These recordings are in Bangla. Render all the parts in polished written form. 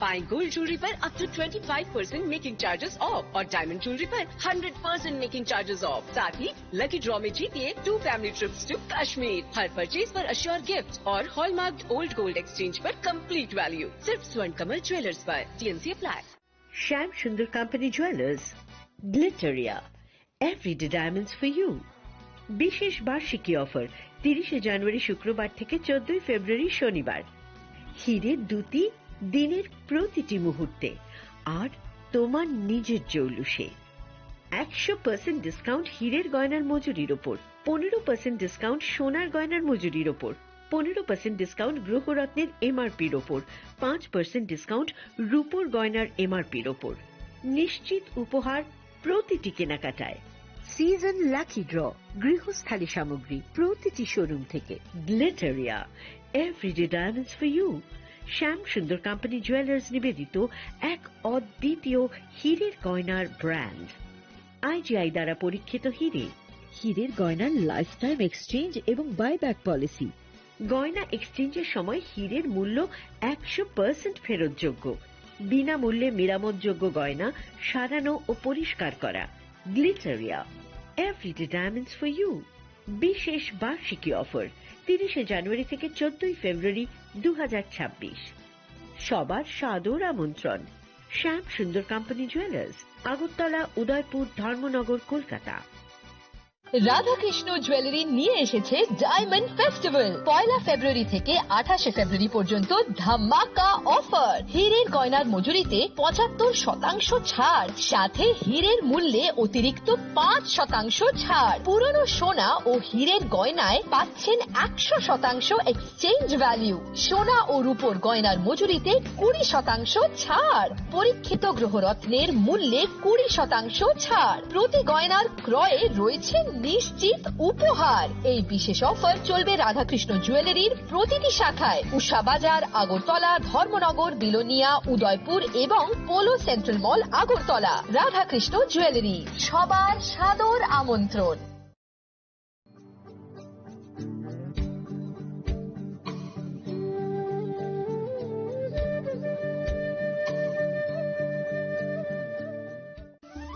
पाएं गोल्ड ज्वेलरी पर up to 25% making charges off और डायमंड ज्वेलरी पर 100% मेकिंग चार्जेस ऑफ। साथ ही लकी ड्रॉ में जीतिए 2 फैमिली ट्रिप्स टू कश्मीर। हर परचेज पर अश्योर गिफ्ट और हॉलमार्क ओल्ड गोल्ड एक्सचेंज पर कंप्लीट वैल्यू सिर्फ स्वर्ण कमल ज्वेलर्स पर। TNC apply. Shyam Sundar company jewellers, Glitteria, everyday diamonds for you. বিশেষ বার্ষিকী অফার 30 জানুয়ারি শুক্রবার থেকে 14 ফেব্রুয়ারি শনিবার। হিরের দুটি দিনের প্রতিটি মুহূর্তে আর তোমার নিজের জৌলুসে। 100% ডিসকাউন্ট হিরের গয়নার মজুরির ওপর, 15% ডিসকাউন্ট সোনার গয়নার মজুরির ওপর, 15% ডিসকাউন্ট গ্রহরত্নের এমআরপির ওপর, 5% ডিসকাউন্ট রূপোর গয়নার এমআরপির ওপর। নিশ্চিত উপহার প্রতিটি কেনাকাটায়। সিজন লাকি ড্র গৃহস্থালী সামগ্রী প্রতিটি শোরুম থেকে। Glitteria, everyday diamonds for you. Shyam Sundar company jewellers নিবেদিত এক অদ্বিতীয় হীরের গয়নার ব্র্যান্ড। IGI দ্বারা পরীক্ষিত হিরে। হীরের গয়নার লাইফ টাইম এক্সচেঞ্জ এবং বাইব্যাক পলিসি। গয়না এক্সচেঞ্জের সময় হীরের মূল্য 100% ফেরতযোগ্য। বিনামূল্যে মেরামতযোগ্য গয়না সারানো ও পরিষ্কার করা। Glitteria, everyday diamonds for you. বিশেষ বার্ষিকী অফার 30 জানুয়ারি থেকে 14 ফেব্রুয়ারি 2026। সবার সাদর আমন্ত্রণ। শ্যাম Sundar company jewellers, Agartala, Udaipur, Dharmanagar, Kolkata. Radhakrishna jewellery নিয়ে এসেছে ডায়মন্ড ফেস্টিভ্যাল। 1 ফেব্রুয়ারি থেকে 28 ফেব্রুয়ারি পর্যন্ত ধামাকা অফার। হীরের গয়নার মজুরিতে 75% ছাড়, সাথে হীরের মূল্যে অতিরিক্ত 5% ছাড়। পুরনো সোনা ও হীরের গয়নায় পাচ্ছেন 100% এক্সচেঞ্জ ভ্যালু। সোনা ও রূপোর গয়নার মজুরিতে 20% ছাড়। পরীক্ষিত গ্রহরত্নের মূল্যে 20% ছাড়। প্রতি গয়নার ক্রয়ে রয়েছে নিশ্চিত উপহার। এই বিশেষ অফার চলবে রাধাকৃষ্ণ জুয়েলারির প্রতিটি শাখায়, উষা বাজার, আগরতলা, ধর্মনগর, বিলোনিয়া, উদয়পুর এবং পোলো সেন্ট্রাল মল, আগরতলা। রাধাকৃষ্ণ জুয়েলারি, সবার সাদর আমন্ত্রণ।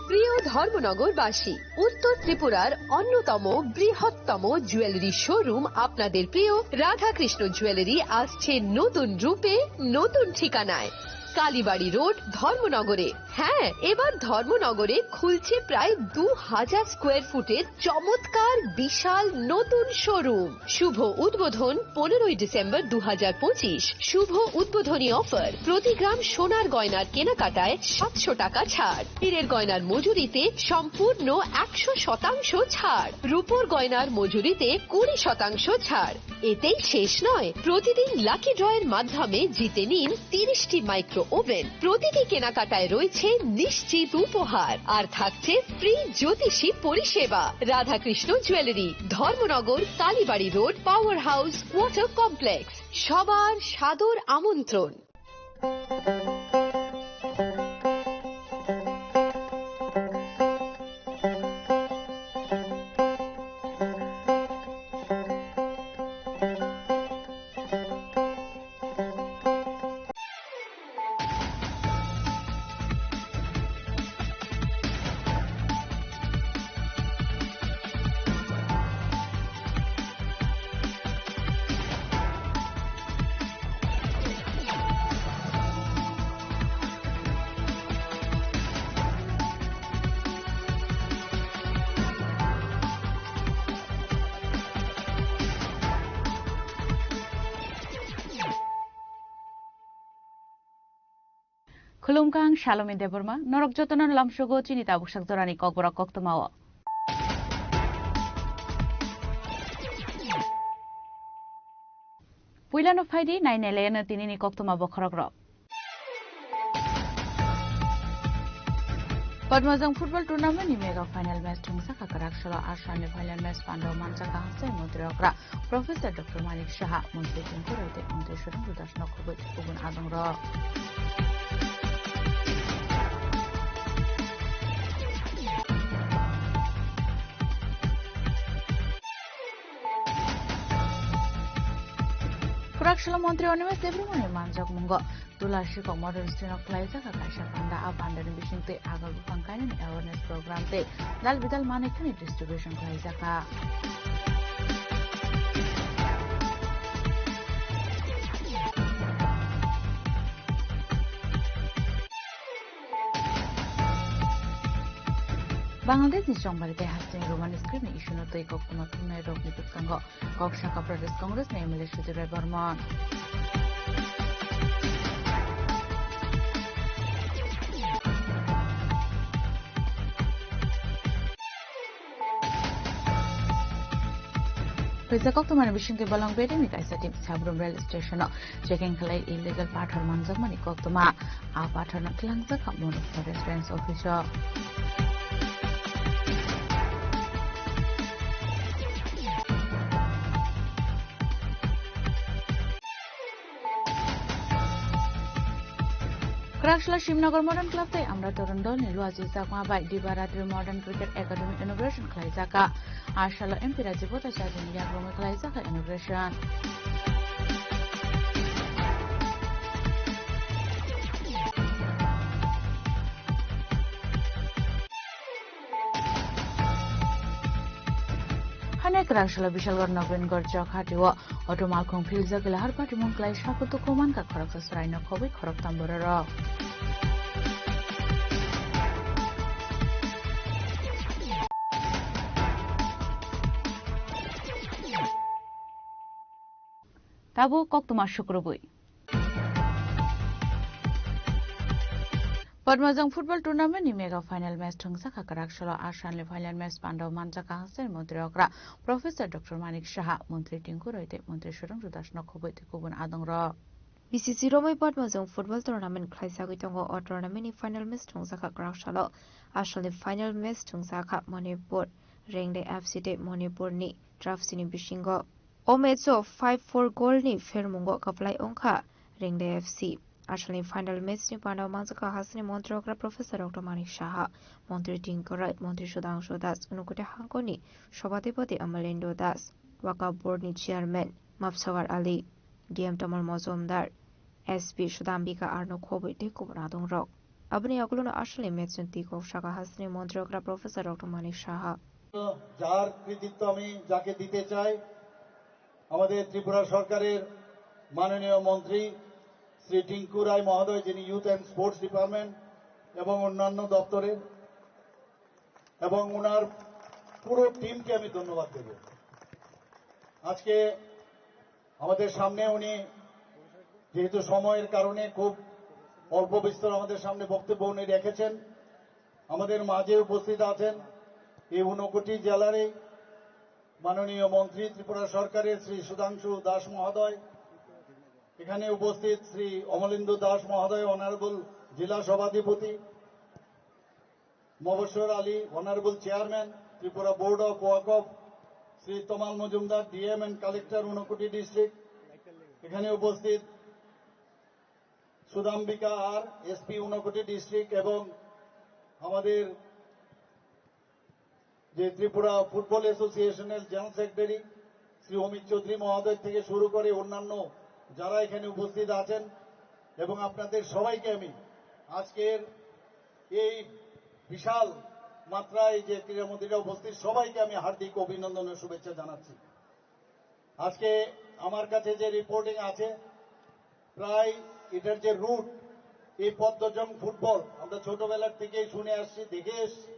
প্রিয় ধর্মনগরবাসী, উত্তর ত্রিপুরার অন্যতম বৃহত্তম জুয়েলারি শোরুম আপনাদের প্রিয় রাধাকৃষ্ণ জুয়েলারি আসছে নতুন রূপে, নতুন ঠিকানায়। কালীবাড়ি রোড, ধর্মনগরে। হ্যাঁ, এবার ধর্মনগরে খুলছে প্রায় 2000 স্কোয়ার ফুটের চমৎকার বিশাল নতুন শোরুম। শুভ উদ্বোধন 15 ডিসেম্বর 2025। শুভ উদ্বোধনী অফার, প্রতি গ্রাম সোনার গয়নার কেনাকাটায় 700 টাকা ছাড়। হীরের গয়নার মজুরিতে সম্পূর্ণ 100% ছাড়। রূপোর গয়নার মজুরিতে 20% ছাড়। এতেই শেষ নয়, প্রতিদিন লাকি ড্রয়ের মাধ্যমে জিতে নিন 30টি মাইক্রো ওভেন। প্রতিটি কেনাকাটায় রয়েছে নিশ্চিত উপহার, আর থাকছে ফ্রি জ্যোতিষী পরিষেবা। Radhakrishna jewellery, Dharmanagar, Kalibari road, power house, water complex. সবার সাদর আমন্ত্রণ। Khulumkang Shalom Deborma, Norok Jotonan Lamshogo, Chinita Bushak Dorani Kokbora Koktomawa. Puilan of Heidi, 9 Elena Tinini Koktoma Bokrogro. Padmazang football tournament, you make a final match to Musaka Karakshara, Ashani final match, Pando Manchaka, Mudrogra, Professor Dr. Malik Shah, Munsikin Kurate, on the Shurum Dashno Kubut, Ugun Adangro. Kurakshila Montri Onimes Everyone Manjak Mungo, Tulashi Modern Stino Klaisa Kakasha Panda Abanda Bishinte Agagu Pankain Awareness Program Day, Dal Vidal Manekani Distribution Klaisaka. Bangladesh ni Sombarite Hassan Roman script ni issue no take of Matuna Rock ni Tutkango, Kokshaka Pradesh Congress ni Emile Shudire Barman. Prizakok to Manabishin ke Balang Bedi ni kaisa tim Sabrum Rail Station no checking kalai illegal pathar manjak mani koktoma a pathar na klangja khamon forest range officer. Kurakshila Shimnagar Modern Club te amra torun dol ni luaji sakma bai Dibaratri Modern Cricket Academy inauguration khlaijaka Ashala MP Rajibota Chajin Yagrome khlaijaka inauguration Hane Kurakshila Bishalgar Nobengor Jok Hatiwa Auto Malcolm Fields Gila har party mon klai shakutu koman ka kharak sasrai na khobi kharak tamborara Tabo kok tuma shukrobui Padmajang football tournament ni mega final match thungsa ka Kurakshila Ashanle final match Pandav Manjaka Hasan Mantri Okra Professor Dr. Manik Shaha Mantri Tinku Roite Mantri Shurang Rudashna Khoboi Kubun Adongra BCC Romai Padmajang football tournament khlaisa gitongo o tournament ni final match thungsa ka Kurakshila Ashanle final match thungsa ka Manipur Rengde FC te Manipur ni draft sini bishingo o match of 5-4 goal ni fermungo kaplai ongkha Rengde FC Ashanle final match ni Pandav Manjaka Hasan Mantri Okra Professor Dr. Manik Shaha Mantri Tinkorai Mantri Sudhanshu Das Unukute Hankoni Shobadipati Amalendo Das Waka board ni chairman Mafsawar Ali DM Tamal Mozumdar SP Shudambika Arno Khoboi te Kubradong Rock Abni Agulo Ashanle match ni Tiko Shaka Hasan Mantri Okra Professor Dr. Manik Shaha যার কৃতিত্ব আমি যাকে দিতে চাই আমাদের ত্রিপুরা সরকারের মাননীয় মন্ত্রী শ্রী টিঙ্কু রায় মহোদয় যিনি ইউথ এন্ড স্পোর্টস ডিপার্টমেন্ট এবং অন্যান্য দপ্তরের এবং ওনার পুরো টিমকে আমি ধন্যবাদ দেব আজকে আমাদের সামনে উনি যেহেতু সময়ের কারণে খুব অল্প বিস্তর আমাদের সামনে বক্তব্য উনি রেখেছেন আমাদের মাঝে উপস্থিত আছেন এই 59 জেলারই মাননীয় মন্ত্রী ত্রিপুরা সরকারের শ্রী সুধাংশু দাস মহোদয় এখানে উপস্থিত শ্রী অমলেন্দু দাস মহোদয় অনারেবল জেলা সভাধিপতি Mobashwar Ali honourable chairman Tripura board of Waqf Shri Tamal Majumdar DM and collector 59 district এখানে উপস্থিত সুদাম্বিকা আর এসপি 59 ডিস্ট্রিক্ট এবং আমাদের যে ত্রিপুরা ফুটবল অ্যাসোসিয়েশনের জেনারেল সেক্রেটারি শ্রী অমিত চৌধুরী মহোদয় থেকে শুরু করে অন্যান্য যারা এখানে উপস্থিত আছেন এবং আপনাদের সবাইকে আমি আজকের এই বিশাল মাত্রায় যে ক্রীড়ামন্ত্রীরা উপস্থিত সবাইকে আমি হার্দিক অভিনন্দন ও শুভেচ্ছা জানাচ্ছি আজকে আমার কাছে যে রিপোর্টিং আছে প্রায় এটার যে রুট এই পদ্মজং ফুটবল আমরা ছোটবেলার থেকেই শুনে আসছি দেখে এসছি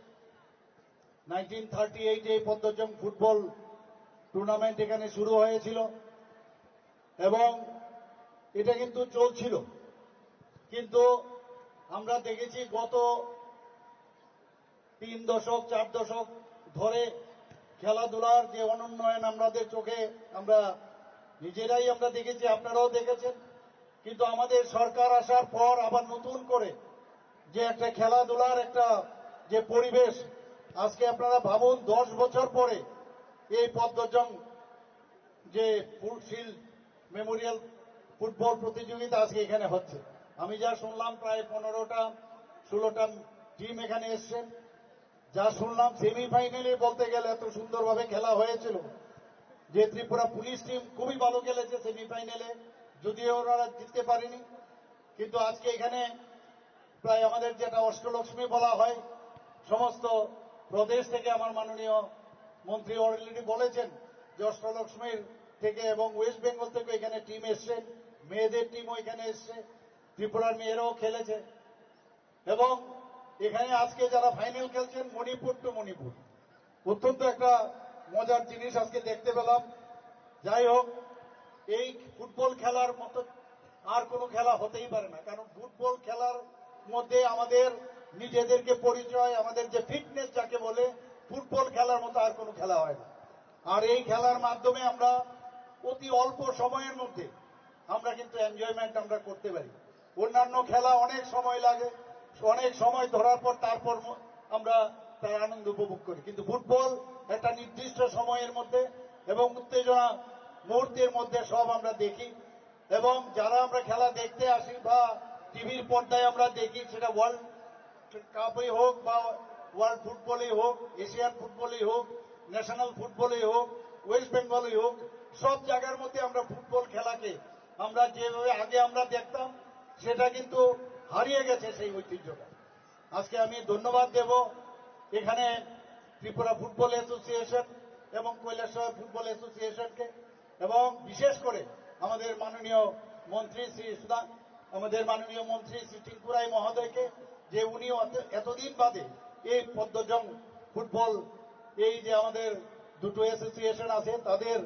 1938 এই পদ্মজং ফুটবল টুর্নামেন্ট এখানে শুরু হয়েছিল এবং এটা কিন্তু চলছিল কিন্তু আমরা দেখেছি গত 3 দশক 4 দশক ধরে খেলাধুলার যে অনুন্নয়ন আমাদের চোখে আমরা নিজেরাই আমরা দেখেছি আপনারাও দেখেছেন কিন্তু আমাদের সরকার আসার পর আবার নতুন করে যে একটা খেলাধুলার একটা যে পরিবেশ আজকে আপনারা ভাবুন 10 বছর পরে এই পদ্মজং যে ফুলশিল্ড মেমোরিয়াল ফুটবল প্রতিযোগিতা আজকে এখানে হচ্ছে আমি যা শুনলাম প্রায় 15টা 16টা টিম এখানে এসেছেন যা শুনলাম সেমিফাইনালে বলতে গেলে এত সুন্দরভাবে খেলা হয়েছিল যে ত্রিপুরা পুলিশ টিম খুবই ভালো খেলেছে সেমিফাইনালে যদিও ওনারা জিততে পারেনি, কিন্তু আজকে এখানে প্রায় আমাদের যেটা অষ্টলক্ষ্মী বলা হয়, সমস্ত প্রদেশ থেকে আমার মাননীয় মন্ত্রী অলরেডি বলেছেন যে অষ্টলক্ষ্মীর থেকে এবং ওয়েস্ট বেঙ্গল থেকে এখানে টিম এসছেন, মেয়েদের টিমও এখানে এসছে, ত্রিপুরার মেয়েরাও খেলেছে। এবং এখানে আজকে যারা ফাইনাল খেলছেন মণিপুর টু মণিপুর, অত্যন্ত একটা মজার জিনিস আজকে দেখতে পেলাম। যাই হোক, এই ফুটবল খেলার মতো আর কোনো খেলা হতেই পারে না, কারণ ফুটবল খেলার মধ্যে আমাদের নিজেদেরকে পরিচয়, আমাদের যে ফিটনেস যাকে বলে, ফুটবল খেলার মতো আর কোনো খেলা হয় না। আর এই খেলার মাধ্যমে আমরা অতি অল্প সময়ের মধ্যে আমরা কিন্তু এনজয়মেন্ট আমরা করতে পারি। অন্যান্য খেলা অনেক সময় লাগে, অনেক সময় ধরার পর তারপর আমরা তার আনন্দ উপভোগ করি, কিন্তু ফুটবল একটা নির্দিষ্ট সময়ের মধ্যে এবং উত্তেজনা মুহূর্তের মধ্যে সব আমরা দেখি। এবং যারা আমরা খেলা দেখতে আসি বা টিভির পর্দায় আমরা দেখি, সেটা ওয়ার্ল্ড কাপই হোক বা ওয়ার্ল্ড ফুটবলই হোক, এশিয়ান ফুটবলই হোক, ন্যাশনাল ফুটবলই হোক, ওয়েস্ট বেঙ্গলই হোক, সব জায়গার মধ্যে আমরা ফুটবল খেলাকে আমরা যেভাবে আগে আমরা দেখতাম সেটা কিন্তু হারিয়ে গেছে সেই ঐতিহ্যটা। আজকে আমি ধন্যবাদ দেব এখানে ত্রিপুরা ফুটবল অ্যাসোসিয়েশন এবং কৈলাসহর ফুটবল অ্যাসোসিয়েশনকে, এবং বিশেষ করে আমাদের মাননীয় মন্ত্রী শ্রী টিঙ্কু রায় মহোদয়কে, যে উনি এতদিন বাদে এই পদ্মজং ফুটবল, এই যে আমাদের দুটো অ্যাসোসিয়েশন আছে তাদের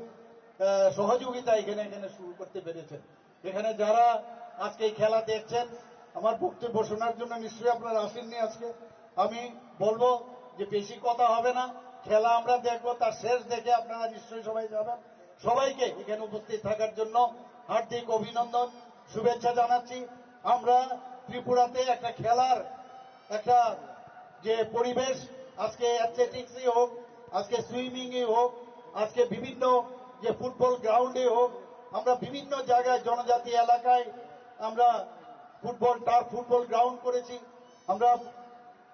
সহযোগিতা এখানে শুরু করতে পেরেছেন। এখানে যারা আজকে এই খেলা দেখছেন, আমার বক্তব্য শোনার জন্য নিশ্চয়ই আপনারা আসেননি আজকে। আমি বলবো যে বেশি কথা হবে না, খেলা আমরা দেখবো, তার শেষ দেখে আপনারা নিশ্চয়ই সবাই যাবেন। সবাইকে এখানে উপস্থিত থাকার জন্য হার্দিক অভিনন্দন, শুভেচ্ছা জানাচ্ছি। আমরা ত্রিপুরাতে একটা খেলার একটা যে পরিবেশ, আজকে অ্যাথলেটিক্সই হোক, আজকে সুইমিংই হোক, আজকে বিভিন্ন যে ফুটবল গ্রাউন্ডে হোক, আমরা বিভিন্ন জায়গায় জনজাতি এলাকায় আমরা টার্ফ ফুটবল গ্রাউন্ড করেছি, আমরা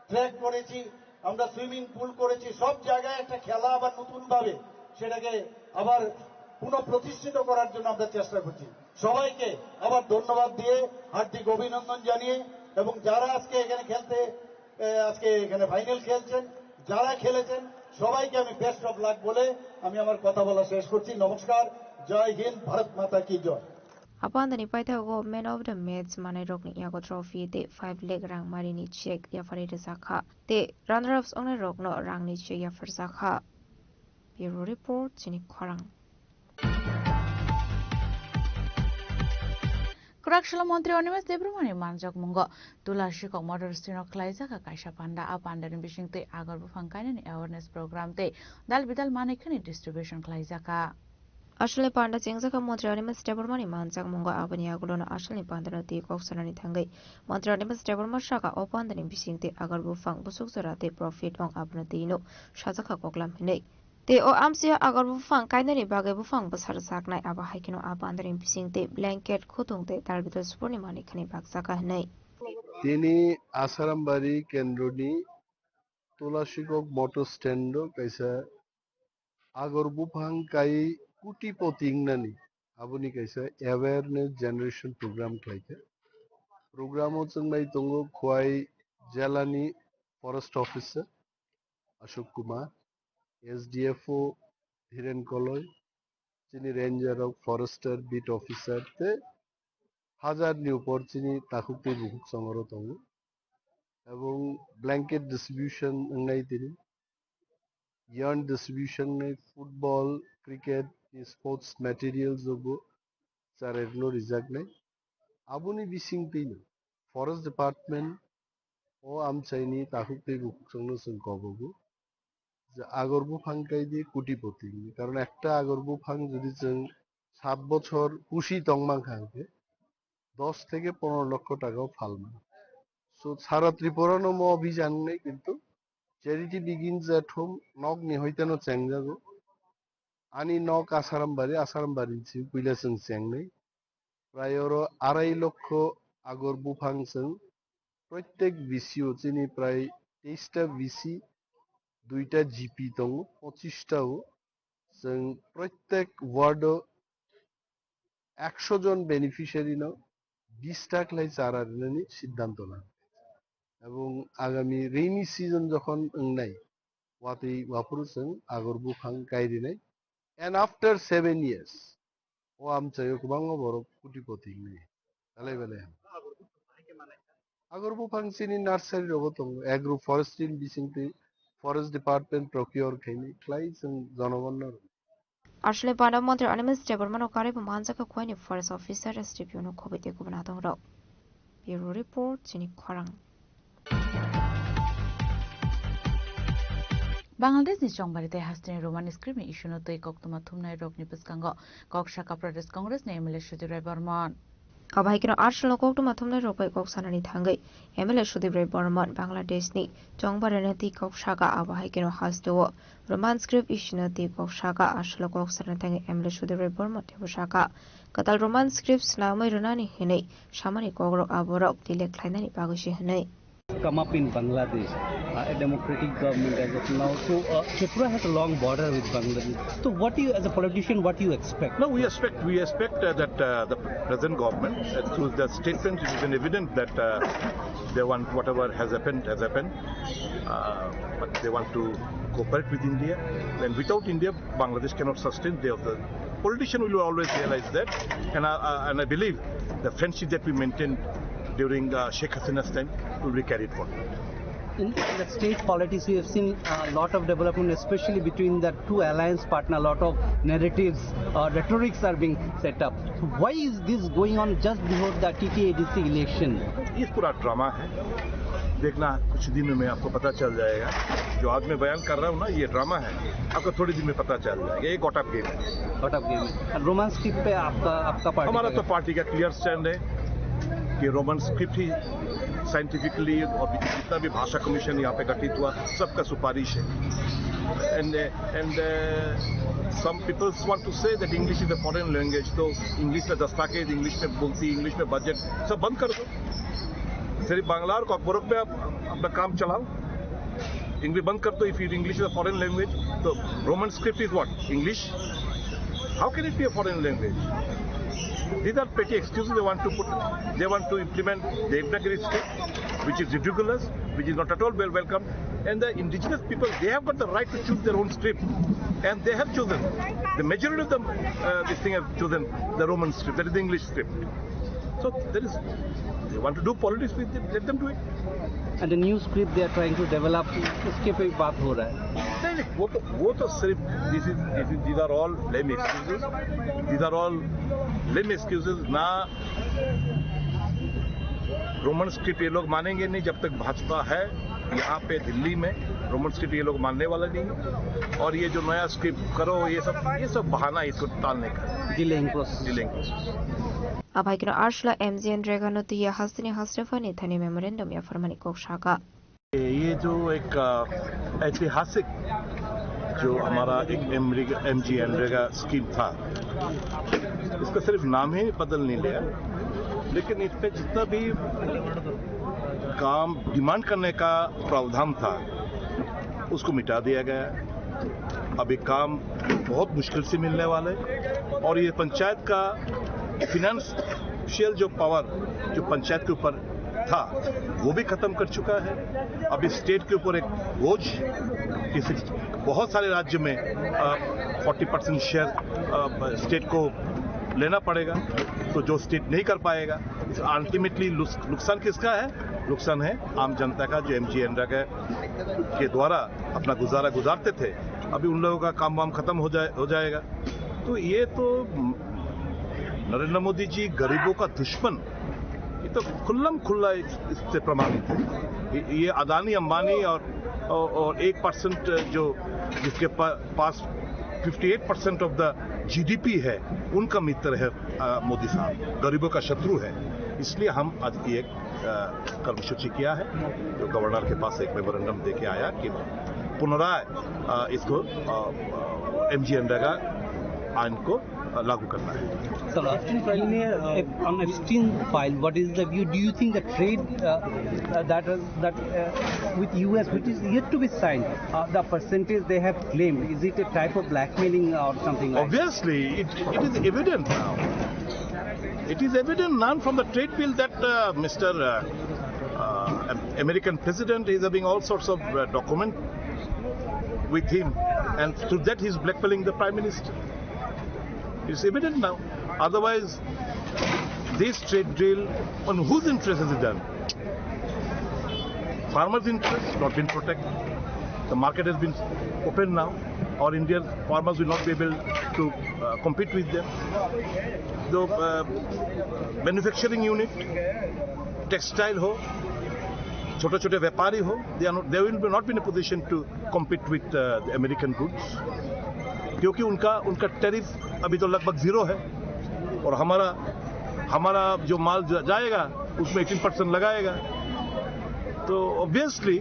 ট্র্যাক করেছি, আমরা সুইমিং পুল করেছি। সব জায়গায় একটা খেলা আবার নতুন ভাবে সেটাকে আবার পুনঃপ্রতিষ্ঠিত করার জন্য আমরা চেষ্টা করছি। সবাইকে আবার ধন্যবাদ দিয়ে হার্দিক অভিনন্দন জানিয়ে, এবং যারা আজকে এখানে ফাইনাল খেলছেন, যারা খেলেছেন, সবাইকে আমি বেস্ট অফ লাক বলে আমি আমার কথা বলা শেষ করছি। নমস্কার, জয় হিন্দ, ভারত মাতা কি জয়। Apandani paithago man of the match manai rokni yago trophy te 5 leg rang mari ni check yafari de sakha te runner ups ongne rokno rang ni check yafar sakha. Bureau report chini khorang. Kurakshila Montri Onimas Debrumani Manjak Mungo, Tulashiko Motor Stino Klaisaka Kaisha Panda, Apandarin Bishing te Agar Bufankainen awareness program te, Dal Bidal Manikani distribution Klaisaka. Ashley Panda Jingzaka Montrealimus Debormani Manjak Mungo Abaniagulona Ashley Pandano Ti Koksanani Tangai, Montrealimus Debormashaka Opandarin Bishing te Agar Bufang Busukzara te profit on Abnatino, Shazaka Koklam Hine. Te o amsia agar bufang kainani bagai bufang besar saknai aba haikino abandarin bising te blanket khutung te tarbitor spurnimani khani baksaka nei. তিনি আসারামবাড়ি কেন্দ্রনি তুলাশিকক মোটর স্ট্যান্ড কাইসা আগর বুফাং কাই কুটি পতিংনানি আবুনি কাইসা অ্যাওয়ারনেস জেনারেশন প্রোগ্রাম খাইতে প্রোগ্রামও চংনাই তঙ্গো খোয়াই জেলানি forest officer Ashok Kumar SDFO Dhiren Koloi যিনি ranger of forester beat officer তে হাজারনি উপর যিনি তাকুতে বুহুক সংগ্রহ তঙ্গো এবং ব্ল্যাঙ্কেট ডিস্ট্রিবিউশন নাই তিনি yarn distribution nei football cricket sports materials jogo charerno rijak nei abuni bising tino forest department o amchaini tahukte bukchongno sung kobogo যে আগরবু ফাংকাই দিয়ে কুটিপতি কারণ একটা আগরবু ফাং যদি 7 বছর কুশি তংমাং খাংকে 10 থেকে 15 লক্ষ টাকাও ফালমান সো সারা ত্রিপুরানো ম অভিযান নেই কিন্তু Charity begins at home. Nog ni hoite no chengjago. Ani nog asaram bari chi kuila sung cheng nei. Prayoro 2.5 লক্ষ আগর বুফাং sung প্রত্যেক ভিসিও চিনি প্রায় 23টা ভিসি 2টা জিপি তং 25টাও जों প্রত্যেক ওয়ার্ড 100 জন বেনিফিশিয়ারি নাও 20 টাকা লাই চারা নি সিদ্ধান্ত না এবং আগামী রেইনি সিজন যখন নাই ওয়াতে ওয়াপুরুসং আগর বুখাং কাইরি নাই and after 7 years ও আমচাই গোबां বড় কোটিপতি নেই তালাই বেলে আগর বুখাং সিনি নার্সারি রবতং এগ্রো ফরেস্ট্রি বিসিংতি ফরেস্ট ডিপার্টমেন্ট প্রকিওর খাইনি ক্লাই जों জনগণের আসলে প্রধানমন্ত্রী অনিমেষ দেববর্মন কারিব মানজাকা কোয়ানি ফরেস্ট অফিসার এসডিপিওনো খবিতে গুবনা দংর ব্যুরো রিপোর্ট চিনি খরাং Bangladesh ni chongbarite hastini roman script ni issuno tei koktuma thumnai rokni puskango kokshaka pradesh congress ni emele Sudeep Rai Burman अभाइकिन 8 लोकौटु माथुमले रोपै कोक्सानानि थांगै एमएलए सुदीप राय बर्मन बांग्लादेशनि चंगबारेनति कोक्सागा अभाइकिन हासदो रोमान स्क्रिप्ट इशिनति कोक्सागा 8 कोक्सानानि थांगै एमएलए सुदीप राय बर्मन तेबुसागा कताल रोमान स्क्रिप्ट स्नामै रुनानि हिनै सामानि कोग्रो आबरक दिले ख्लाइनानि बागुसि हिनै come up in Bangladesh, a democratic government as of now. So Tripura has a long border with Bangladesh. So what do you, as a politician, what do you expect? No, we expect that the present government, through the statement, it is evident that they want whatever has happened, but they want to cooperate with India. And without India, Bangladesh cannot sustain. The politician will always realize that, and I believe the friendship that we maintained during Sheikh Hasina's time will be carried forward. In the state politics, we have seen a lot of development, especially between the two alliance partners. A lot of narratives, rhetorics are being set up. So why is this going on just before the TTADC election? ये पूरा ड्रामा है, देखना कुछ दिनों में आपको पता चल जाएगा. जो आज मैं बयान कर रहा हूँ ना, ये ड्रामा है, आपको थोड़ी दिन में पता चल जाएगा. ये गॉट अप गेम है. गॉट अप गेम है. रोमान स्क्रिप्ट पे आपका पार्टी, हमारा तो पार्टी का क्लियर स्टैंड है कि रोमन स्क्रिप्ट ही साइंटिफिकली और जितना भी भाषा कमीशन यहाँ पे गठित हुआ सबका सुपारिश है. And some peoples want to say that English is a foreign language. तो इंग्लिश में दस्तावेज, इंग्लिश में बोलती, इंग्लिश में बजट सब बंद कर दो. सिर्फ बांग्ला और कॉकबोरक पे आप अपना काम चलाओ. इंग्लिश बंद कर दो. If English is a foreign language, तो Roman script is what? English. How can it be a foreign language? These are petty excuses they want to put. They want to implement the Devanagari script, which is ridiculous, which is not at all well welcome. And the indigenous people, they have got the right to choose their own script, and they have chosen. The majority of them, this thing have chosen the Roman script, that is the English script. So they want to do politics with it, let them do it. And the new script they are trying to develop, इसके पे बात हो रहा है. नहीं, वो तो सिर्फ these are all lame excuses. These are all lame excuses. ना रोमन स्क्रिप्ट ये लोग मानेंगे नहीं जब तक भाजपा है यहाँ पे दिल्ली में. रोमन स्क्रिप्ट ये लोग मानने वाला नहीं. और ये जो नया स्क्रिप्ट करो, ये सब बहाना इसको टालने का. Delaying process. अभाइकिन 8 MGN रेगानो तिया हस्तिनी हस्रेफानी थनी मेमोरेंडम या फरमानी कोक्सागा ये जो एक ऐतिहासिक जो हमारा एक MGN रेगा स्कीम था, इसका सिर्फ नाम ही बदल नहीं लिया, लेकिन इस पे जितना भी काम डिमांड करने का प्रावधान था उसको मिटा दिया गया. अभी काम बहुत मुश्किल से मिलने वाले, और ये पंचायत का फिनेंशियल जो पावर जो पंचायत के ऊपर था वो भी खत्म कर चुका है. अभी स्टेट के ऊपर एक बोझ, किसी बहुत सारे राज्य में 40% शेयर स्टेट को लेना पड़ेगा. तो जो स्टेट नहीं कर पाएगा, अल्टीमेटली नुकसान किसका है? नुकसान है आम जनता का, जो MGN के द्वारा अपना गुजारा गुजारते थे. अभी उन लोगों का काम वाम खत्म हो जाएगा. तो ये तो नरेंद्र मोदी जी गरीबों का दुश्मन, ये तो खुल्ला इससे प्रमाणित है. ये अदानी अंबानी और 1% जो जिसके पास 58% ऑफ द GDP है, उनका मित्र है मोदी साहब, गरीबों का शत्रु है. इसलिए हम आज एक कर्मसूची किया है, जो गवर्नर के पास एक मेमोरेंडम देके आया कि पुनराय इसको MGN आइन को लागू करना है. So on Epstein file, what is the view? Do you think the trade that with US, which is yet to be signed, the percentage they have claimed, is it a type of blackmailing or something? Obviously, it is evident now. It is evident now from the trade bill that Mr. American President is having all sorts of document with him, and through that he is blackmailing the Prime Minister. It's evident now. Otherwise, this trade deal, on whose interest is it done? Farmers' interest not been protected. The market has been open now. Our Indian farmers will not be able to compete with them. The manufacturing unit, textile ho, छोटे-छोटे व्यापारी हो, they will not be in a position to compete with the American goods, क्योंकि उनका टैरिफ अभी तो लगभग 0 है, और हमारा जो माल जाएगा उसमें 18% लगाएगा, तो ऑब्वियसली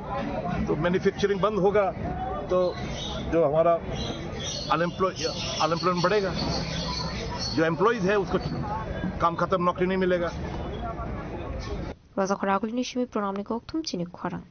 तो मैन्युफैक्चरिंग बंद होगा, तो जो हमारा अनएम्प्लॉयमेंट बढ़ेगा, जो एम्प्लॉयज है उसको काम खत्म, नौकरी नहीं मिलेगा. Raza Khoragulini Shimi Pronamni Koktum Chini Khorang.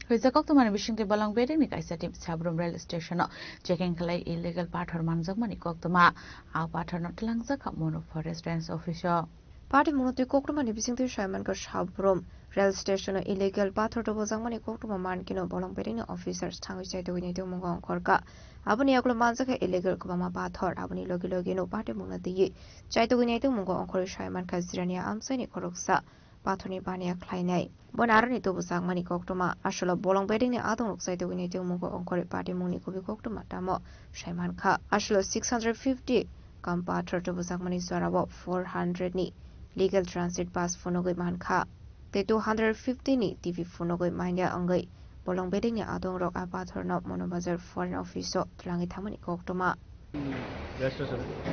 Rizakok to Manabishing the Balang Beding Kaisa Tip Sabrum Rail Station, checking Kalay illegal pattern Manzak Manikoktoma, our pattern not Langzaka Mono Forest Rents Official. Party Mono Koktumani Bising the Shaman Sabrum Rail Station illegal pattern to Bozamani Koktuma Mankino Balang Beding officers Tanguay to Winnie Mungon Korka. Abani Aglo Manzaka illegal Kubama Pathor, Abani Logilogino Party Muna the Chaitoginato Mungo Onkor Shaman Kazirania Amsani Koroksa, Pathoni Bania Kleine. Bonarani to Bosangmani Koktoma, Ashola Bolong Bedding the Adon Saitoginato Mungo Onkor Party Muni Kubi Koktuma Tamo, Shaman Ka, Ashola 650, Kampator to Bosangmani Swarabo 400 ni, legal transit pass Funogi Manka, the 250 ni TV Funogi Mania Angai. Bolong Bedding ni Adong Rock Apathor not Monobazar Foreign Officer Tlangi Tamani Koktoma.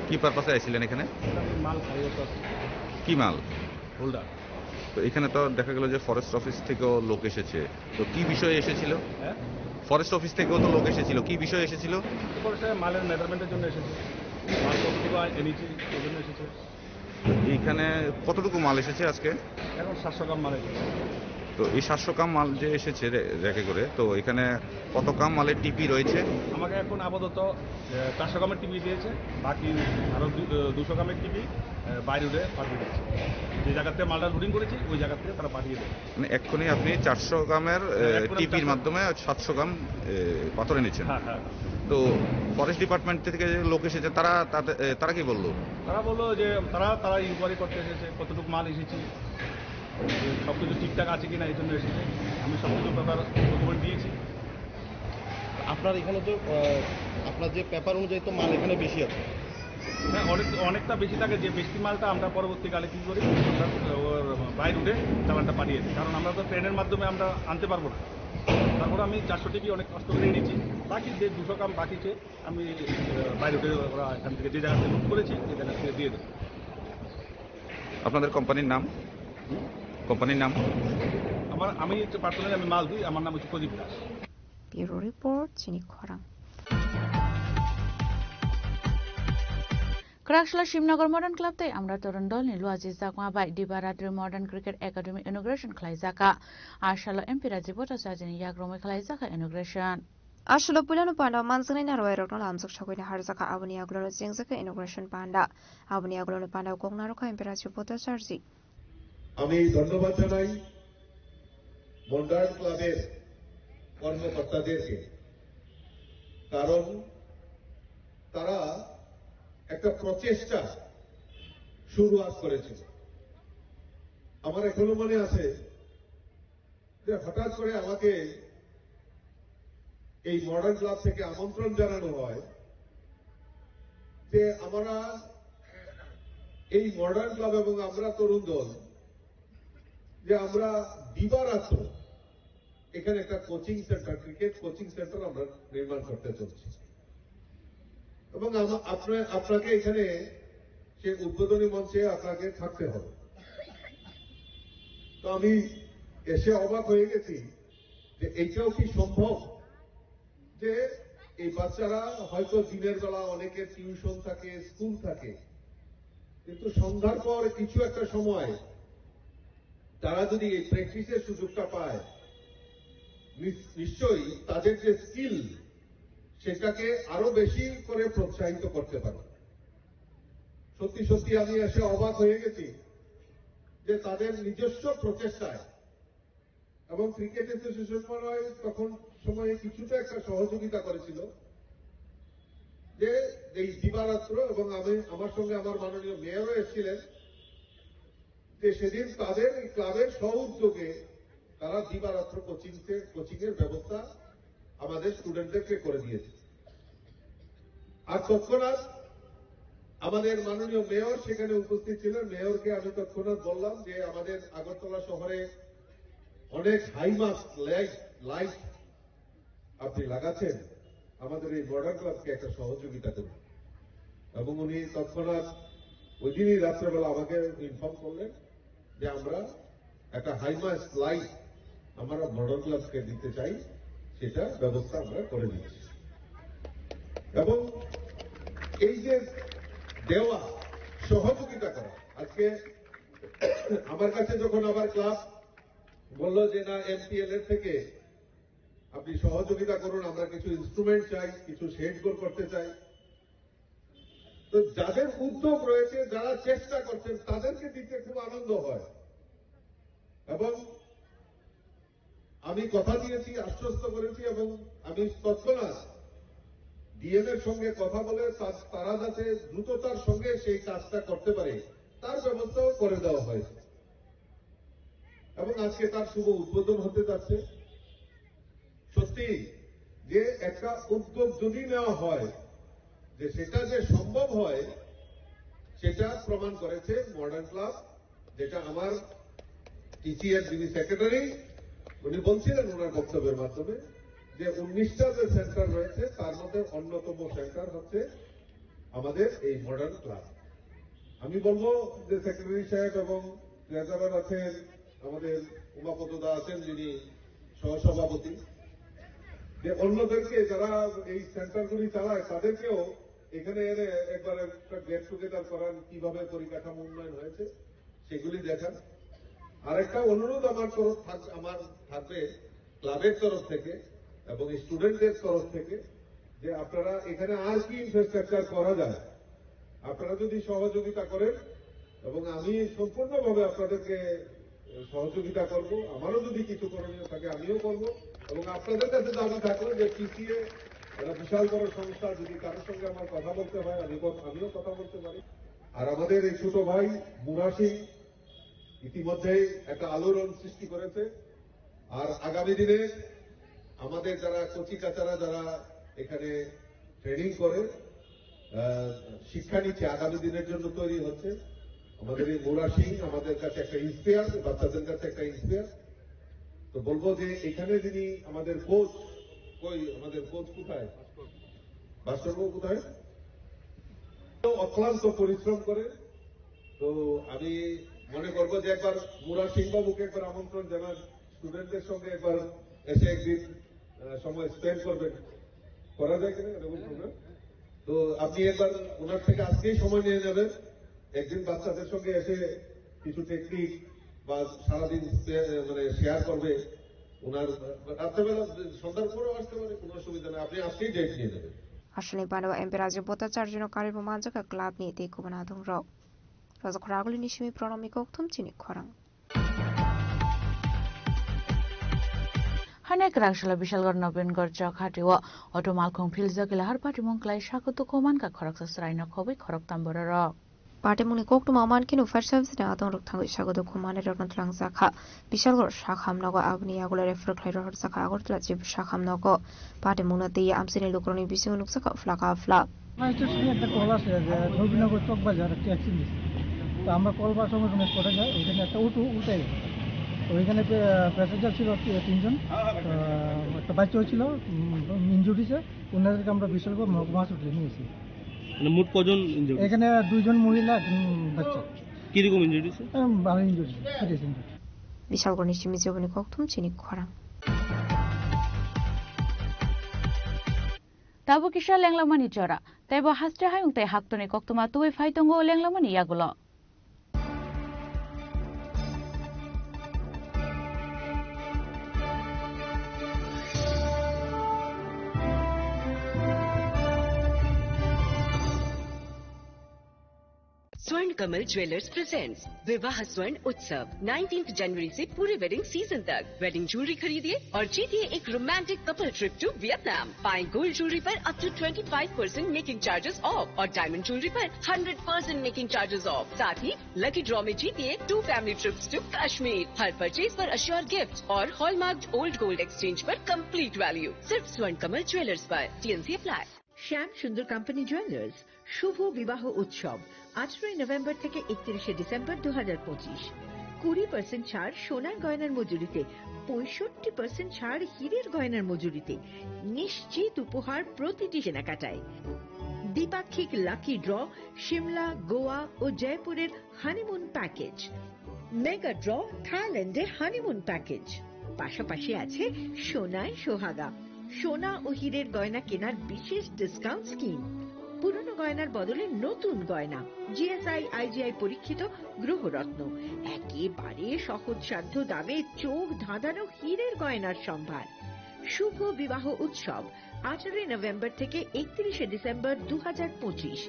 কি পারপাসে আইছিলেন এখানে? মাল খাইয়ে কি মাল? হোল্ডার। তো এখানে তো দেখা গেল যে ফরেস্ট অফিস থেকেও লোক এসেছে, তো কি বিষয়ে এসেছিল? ফরেস্ট অফিস থেকেও তো লোক এসেছিল, কি বিষয়ে এসেছিল? ফরেস্টে মালের মেজারমেন্টের জন্য এসেছে, মাল কতটুকু এনেছি এই জন্য এসেছে। এইখানে কতটুকু মাল এসেছে আজকে? এখন 700 গ্রাম মাল এসেছে। তো এই 700 গ্রাম মাল যে এসেছে রেখে করে, তো এখানে কত গ্রাম মালের টিপি রয়েছে? আমাকে এখন আপাতত 400 গ্রামের টিপি দিয়েছে, বাকি আরো 200 গ্রামের টিপি বাইরে উঠে পাঠিয়ে দিচ্ছে। যে জায়গাতে মালটা লোডিং করেছি ওই জায়গা থেকে তারা পাঠিয়ে দেবে। মানে এক্ষুনি আপনি 400 গ্রামের টিপির মাধ্যমে 700 গ্রাম পাথর এনেছেন। হ্যাঁ হ্যাঁ। তো ফরেস্ট ডিপার্টমেন্ট থেকে যে লোক এসেছে তারা কি বললো? তারা বললো যে তারা ইনকোয়ারি করতে এসেছে, কতটুকু মাল এসেছে, সব কিছু ঠিকঠাক আছে কিনা এই জন্য এসেছে। আমি সব কিছু পেপার ডকুমেন্ট দিয়েছি। আপনার এখানে তো আপনার যে পেপার অনুযায়ী তো মাল এখানে বেশি আছে। হ্যাঁ, অনেকটা বেশি থাকে, যে বেশি মালটা আমরা পরবর্তীকালে কী করি, আমরা বাইরে উঠে চালানটা পাঠিয়ে দিই, কারণ আমরা তো ট্রেনের মাধ্যমে আমরা আনতে পারবো না। তারপরে আমি 400 টিপি অনেক কষ্ট করে এনেছি, বাকি যে 200 গ্রাম বাকিছে আমি বাইরে উঠে ওরা এখান থেকে যে জায়গা থেকে লুট করেছি সেই জায়গা থেকে দিয়ে দেবো। আপনাদের কোম্পানির নাম? কোম্পানির নাম? আমি পার্সোনালি আমি মাল দিই, আমার নাম হচ্ছে Pradip Das. Bureau Report Chini Khorang. Krakshla Shimnagar Modern Club te amra torun dol ni luaji zakwa bai Dibaradri Modern Cricket Academy inauguration khlai zaka Ashalo MP Rajibota sajini yagrome khlai zaka inauguration Ashalo Pulano Panda Mansani Narway Rokno Lamsuk Shakuni Harzaka Abani Aglono Zingzaka inauguration Panda Abani Aglono Panda Gognaroka Impera Chipota Sarzi. আমি ধন্যবাদ জানাই মডার্ন ক্লাবের কর্মকর্তাদেরকে, কারণ তারা একটা প্রচেষ্টা শুরুয়াত করেছে। আমার এখনো মনে আছে যে হঠাৎ করে আমাকে এই মডার্ন ক্লাব থেকে আমন্ত্রণ জানানো হয় যে আমরা এই মডার্ন ক্লাব এবং আমরা তরুণ দল যে আমরা দিবারাত্র এখানে একটা coaching centre, cricket coaching centre আমরা নির্মাণ করতে চলছি, এবং আপনাকে এখানে সে উদ্বোধনী মঞ্চে আপনাকে থাকতে হবে। তো আমি এসে অবাক হয়ে গেছি যে এইটাও কি সম্ভব যে এই বাচ্চারা হয়তো দিনের বেলা অনেকের টিউশন থাকে, স্কুল থাকে, কিন্তু সন্ধ্যার পর কিছু একটা সময় তারা যদি এই প্র্যাকটিসের সুযোগটা পায়, নিশ্চয়ই তাদের যে স্কিল সেটাকে আরো বেশি করে প্রোৎসাহিত করতে পারে। সত্যি সত্যি আমি এসে অবাক হয়ে গেছি যে তাদের নিজস্ব প্রচেষ্টায় এবং ক্রিকেট অ্যাসোসিয়েশন তখন সময়ে কিছুটা একটা সহযোগিতা করেছিল যে এই দিবারাত্র, এবং আমার সঙ্গে আমার মাননীয় মেয়রও এসেছিলেন, যে সেদিন তাদের ক্লাবের সহউদ্যোগে তারা দিবারাত্র কোচিং এর ব্যবস্থা আমাদের স্টুডেন্টদেরকে করে দিয়েছে। আর তৎক্ষণাৎ আমাদের মাননীয় মেয়র সেখানে উপস্থিত ছিলেন। মেয়রকে আমি তৎক্ষণাৎ বললাম যে আমাদের আগরতলা শহরে অনেক হাইমাস্ট লাইট আপনি লাগাচ্ছেন, আমাদের এই মডার্ন ক্লাবকে একটা সহযোগিতা করুন। এবং উনি তৎক্ষণাৎ ওই দিনই রাত্রেবেলা আমাকে ইনফর্ম করলেন যে আমরা একটা হাইমাস্ট লাইট আমরা মডার্ন ক্লাবকে দিতে চাই, সেটা ব্যবস্থা আমরা করে দিচ্ছি। এবং এই যে দেওয়া সহযোগিতা করা, আজকে আমার কাছে যখন আবার ক্লাব বলল যে না এমপিএল এর থেকে আপনি সহযোগিতা করুন, আমরা কিছু ইনস্ট্রুমেন্ট চাই, কিছু শেড গোল করতে চাই, তো যাদের উদ্যোগ রয়েছে, যারা চেষ্টা করছেন, তাদেরকে দিতে খুব আনন্দ হয়। এবং আমি কথা দিয়েছি, আশ্বস্ত করেছি, এবং আমি তৎক্ষণাৎ ডিএম এর সঙ্গে কথা বলে তারা যাতে দ্রুততার সঙ্গে সেই কাজটা করতে পারে তার ব্যবস্থাও করে দেওয়া হয়েছে। এবং আজকে তার শুভ উদ্বোধন হতে যাচ্ছে। সত্যি যে একটা উদ্যোগ যদি নেওয়া হয় যে সেটা যে সম্ভব হয়, সেটা প্রমাণ করেছে মডার্ন ক্লাব, যেটা আমার টিসিএর যিনি সেক্রেটারি উনি বলছিলেন ওনার বক্তব্যের মাধ্যমে যে 19টা যে সেন্টার রয়েছে তার মধ্যে অন্যতম সেন্টার হচ্ছে আমাদের এই মডার্ন ক্লাব। আমি বলবো যে সেক্রেটারি সাহেব এবং ট্রেজারার আছেন, আমাদের উমাপদদা আছেন যিনি সহসভাপতি, যে অন্যদেরকে যারা এই সেন্টারগুলি চালায় তাদেরকেও এখানে এনে একবার একটা গেট টুগেদার করার, কিভাবে পরিকাঠামো উন্নয়ন হয়েছে সেগুলি দেখান। আর একটা অনুরোধ আমার থাকবে ক্লাবের তরফ থেকে এবং স্টুডেন্টদের তরফ থেকে, যে আপনারা এখানে আর কি ইনফ্রাস্ট্রাকচার করা যায় আপনারা যদি সহযোগিতা করেন, এবং আমি সম্পূর্ণভাবে আপনাদেরকে সহযোগিতা করব। আমারও যদি কিছু করণীয় থাকে আমিও করব, এবং আপনাদের কাছে দাবি থাকলো যে টিসিএ একটা বিশাল বড় সংস্থা, যদি কারোর সঙ্গে আমার কথা বলতে হয় আমিও কথা বলতে পারি। আর আমাদের এই ছোট ভাই মুরা সিং ইতিমধ্যেই একটা আলোড়ন সৃষ্টি করেছে। আর আগামী দিনে আমাদের যারা কচি কাচারা যারা এখানে ট্রেনিং করে শিক্ষা নিচ্ছে, আগামী দিনের জন্য তৈরি হচ্ছে, আমাদের এই মুরা সিং আমাদের কাছে একটা ইন্সপায়ার, বাচ্চাদের কাছে একটা ইন্সপায়ার। তো বলবো যে এখানে যিনি আমাদের কোচ, আমাদের কোচ কোথায়, ভাস্করবাবু কোথায়, অক্লান্ত পরিশ্রম করে। তো আমি মনে করবো যে একবার মুরা সিং বাবুকে একবার আমন্ত্রণ জানান, স্টুডেন্টদের সঙ্গে একবার এসে একদিন সময় স্পেন্ড করবেন, করা যায় কিনা এরকম প্রোগ্রাম। তো আপনি একবার ওনার থেকে আজকেই সময় নিয়ে নেবেন, একদিন বাচ্চাদের সঙ্গে এসে কিছু টেকনিক বা সারাদিন মানে শেয়ার করবে। ওনার রাত্রেবেলা সন্ধ্যার পরেও আসতে পারে, কোনো অসুবিধা নেই, আপনি আজকেই ডেট নিয়ে নেবেন। Ashley Bano Emperajo Botacarjino Karibu Manjaka Club ni de Kubanadong Rock. Razokraguli Nishimi Pronomiko Tum Chini Korang. Hanek Rakshla Bishalgar Nobengar Jakatiwa, Automal Kongpilza Kilahar Patimon Klai Shakutu Komanka Koraksa Sraina Kobi Korok Tambora. Patimuni Kok to Maman Kinu First Service na Adon Roktango Shagodo Komane Rotlang Zaka, Bishalgar Shakham Nogo Abni Agula Refractor Saka Agortla Chip Shakham Nogo, Patimuna de Amsini Lukroni Bisun Luxaka Flaka Fla. I just hear the call us Nobinago Chok Bazaar taxi. আমরা কলবার সময় শুনে পড়ে যায়, ওইখানে একটা উঠে ওইখানে প্যাসেঞ্জার ছিল 3জন, একটা বাচ্চা ছিল ইনজুরিছে, ওনাদেরকে আমরা বিশালগড় মহকুমা হাসপাতালে নিয়েছি। মোট কজন ইনজুরি? এখানে 2জন মহিলা, একজন বাচ্চা। কিরকম ইনজুরি? ভালো ইনজুরি, সিরিয়াস ইনজুরি। বিশালগড় নিশ্চিমি জীবনী কক্তুম চিনি খরা। Tabo kisha lenglamani chora, tebo hastre hayung te haktone koktuma tuwe faitongo lenglamani yagulo. स्वर्ण कमल ज्वेलर्स प्रेजेंट्स विवाह स्वर्ण उत्सव 19 जनवरी से पूरे वेडिंग सीजन तक। वेडिंग ज्वेलरी खरीदिए और जीतिए एक romantic couple trip to Vietnam. पाएं गोल्ड ज्वेलरी पर up to 25% making charges off और डायमंड ज्वेलरी पर 100% मेकिंग चार्जेस ऑफ। साथ ही लकी ड्रॉ में जीतिए 2 फैमिली ट्रिप्स टू कश्मीर। हर परचेज पर अश्योर गिफ्ट और हॉलमार्क्ड ओल्ड गोल्ड एक्सचेंज पर कंप्लीट वैल्यू। सिर्फ स्वर्ण कमल ज्वेलर्स पर। TNC apply. Shyam Sundar company jewellers শুভ বিবাহ উৎসব 18 নভেম্বর থেকে 31 ডিসেম্বর 2025। 20% ছাড় সোনার গয়নার মজুরিতে, 65% ছাড় হীরের গয়নার মজুরিতে, নিশ্চিত উপহার প্রতিটি কেনাকাটায়। দ্বিপাক্ষিক লাকি ড্র, শিমলা, গোয়া ও জয়পুরের হানিমুন প্যাকেজ, মেগা ড্র থাইল্যান্ডে হানিমুন প্যাকেজ। পাশাপাশি আছে সোনায় সোহাগা, সোনা ও হীরের গয়না কেনার বিশেষ ডিসকাউন্ট স্কিম। পুরনো গয়নার বদলে নতুন গয়না, GSI IGI পরীক্ষিত গ্রহরত্ন, একেবারে সহজসাধ্য দামে চোখ ধাঁধানো হীরের গয়নার সম্ভার। শুভ বিবাহ উৎসব 18 নভেম্বর থেকে 31 ডিসেম্বর 2025।